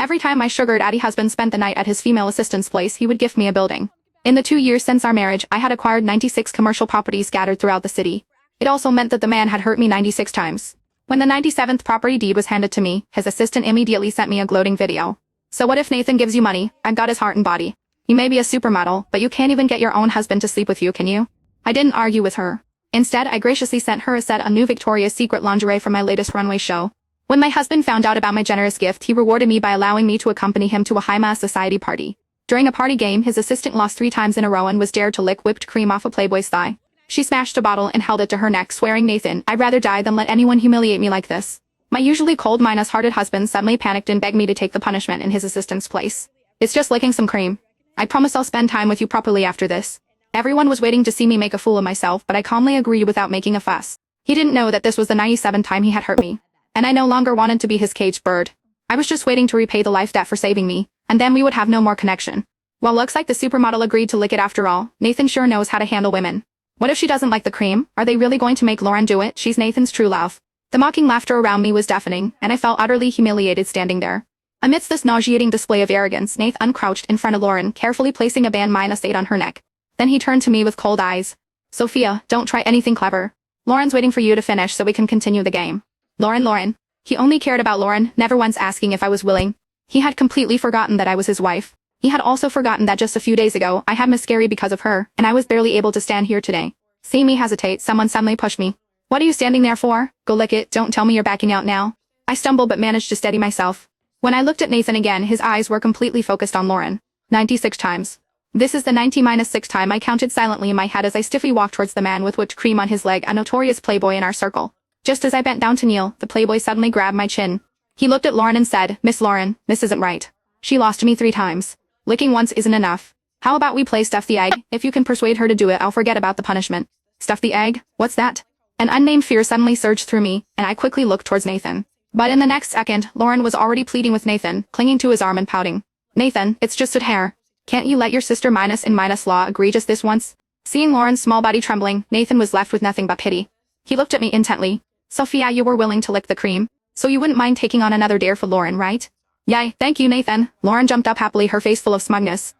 Every time my sugar daddy husband spent the night at his female assistant's place, he would gift me a building. In the 2 years since our marriage, I had acquired 96 commercial properties scattered throughout the city. It also meant that the man had hurt me 96 times. When the 97th property deed was handed to me, his assistant immediately sent me a gloating video. So what if Nathan gives you money? I've got his heart and body. You may be a supermodel, but you can't even get your own husband to sleep with you, can you? I didn't argue with her. Instead, I graciously sent her a set of new Victoria's Secret lingerie from my latest runway show. When my husband found out about my generous gift, he rewarded me by allowing me to accompany him to a high-mass society party. During a party game, his assistant lost 3 times in a row and was dared to lick whipped cream off a Playboy's thigh. She smashed a bottle and held it to her neck, swearing, "Nathan, I'd rather die than let anyone humiliate me like this." My usually cold, hearted husband suddenly panicked and begged me to take the punishment in his assistant's place. "It's just licking some cream. I promise I'll spend time with you properly after this." Everyone was waiting to see me make a fool of myself, but I calmly agreed without making a fuss. He didn't know that this was the 97th time he had hurt me, and I no longer wanted to be his caged bird. I was just waiting to repay the life debt for saving me, and then we would have no more connection. Well, looks like the supermodel agreed to lick it after all. Nathan sure knows how to handle women. What if she doesn't like the cream? Are they really going to make Lauren do it? She's Nathan's true love. The mocking laughter around me was deafening, and I felt utterly humiliated standing there. Amidst this nauseating display of arrogance, Nathan uncrouched in front of Lauren, carefully placing a band -8 on her neck. Then he turned to me with cold eyes. "Sophia, don't try anything clever. Lauren's waiting for you to finish so we can continue the game." Lauren. He only cared about Lauren, never once asking if I was willing. He had completely forgotten that I was his wife. He had also forgotten that just a few days ago, I had miscarried because of her, and I was barely able to stand here today. Seeing me hesitate, someone suddenly pushed me. "What are you standing there for? Go lick it, don't tell me you're backing out now." I stumbled but managed to steady myself. When I looked at Nathan again, his eyes were completely focused on Lauren. 96 times. This is the 90-6th time, I counted silently in my head as I stiffly walked towards the man with whipped cream on his leg, a notorious playboy in our circle. Just as I bent down to kneel, the playboy suddenly grabbed my chin. He looked at Lauren and said, "Miss Lauren, this isn't right. She lost to me 3 times. Licking once isn't enough. How about we play stuff the egg? If you can persuade her to do it, I'll forget about the punishment." Stuff the egg? What's that? An unnamed fear suddenly surged through me, and I quickly looked towards Nathan. But in the next second, Lauren was already pleading with Nathan, clinging to his arm and pouting. "Nathan, it's just a hair. Can't you let your sister -in-law agree just this once?" Seeing Lauren's small body trembling, Nathan was left with nothing but pity. He looked at me intently. "Sophia, you were willing to lick the cream, so you wouldn't mind taking on another dare for Lauren, right?" "Yay, thank you, Nathan." Lauren jumped up happily, her face full of smugness.